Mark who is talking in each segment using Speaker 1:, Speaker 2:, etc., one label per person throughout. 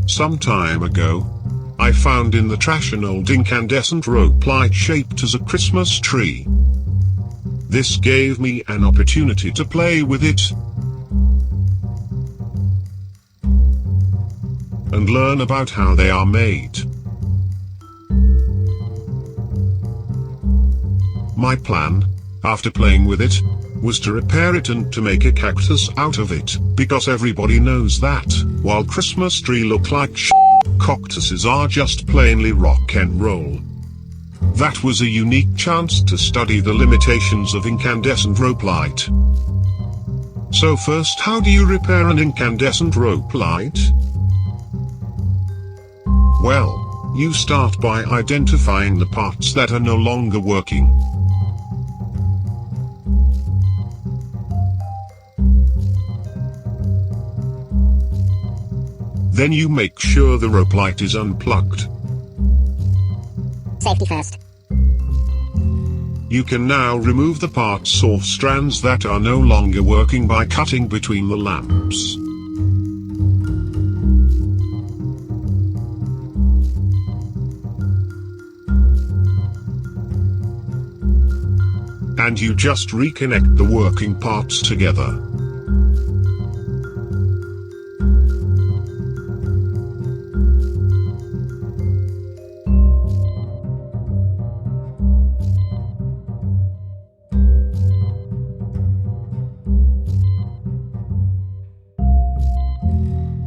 Speaker 1: Some time ago, I found in the trash an old incandescent rope light shaped as a Christmas tree. This gave me an opportunity to play with it and learn about how they are made. My plan, after playing with it, was to repair it and to make a cactus out of it, because everybody knows that, while Christmas tree look like cactuses are just plainly rock and roll. That was a unique chance to study the limitations of incandescent rope light. So first, how do you repair an incandescent rope light? Well, you start by identifying the parts that are no longer working. Then you make sure the rope light is unplugged.
Speaker 2: Safety first.
Speaker 1: You can now remove the parts or strands that are no longer working by cutting between the lamps. And you just reconnect the working parts together.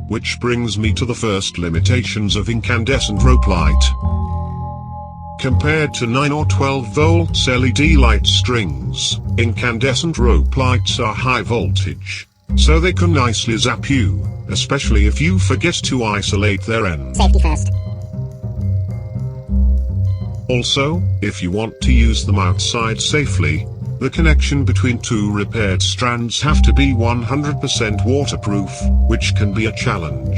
Speaker 1: Which brings me to the first limitations of incandescent rope light. Compared to 9 or 12 volts LED light strings, incandescent rope lights are high voltage, so they can nicely zap you, especially if you forget to isolate their ends.
Speaker 2: Safety first.
Speaker 1: Also, if you want to use them outside safely, the connection between two repaired strands have to be 100% waterproof, which can be a challenge.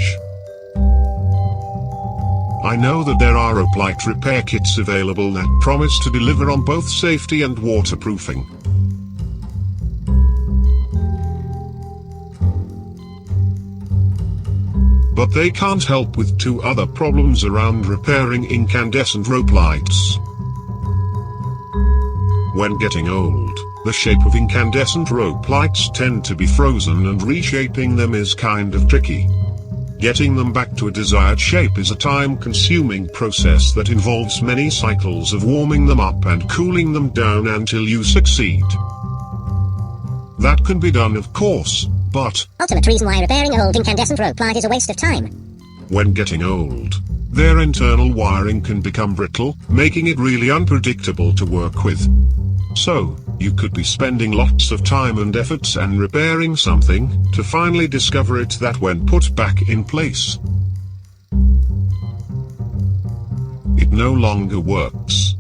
Speaker 1: I know that there are rope light repair kits available that promise to deliver on both safety and waterproofing. But they can't help with two other problems around repairing incandescent rope lights. When getting old, the shape of incandescent rope lights tend to be frozen, and reshaping them is kind of tricky. Getting them back to a desired shape is a time-consuming process that involves many cycles of warming them up and cooling them down until you succeed. That can be done, of course, but
Speaker 2: Ultimate reason why repairing an old incandescent rope light is a waste of time.
Speaker 1: When getting old, their internal wiring can become brittle, making it really unpredictable to work with. So, you could be spending lots of time and efforts and repairing something, to finally discover it that when put back in place, it no longer works.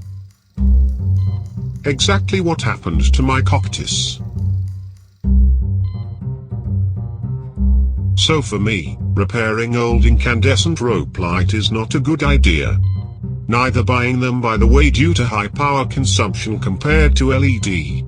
Speaker 1: Exactly what happened to my cactus. So for me, repairing old incandescent rope light is not a good idea. Neither buying them by the way due to high power consumption compared to LED,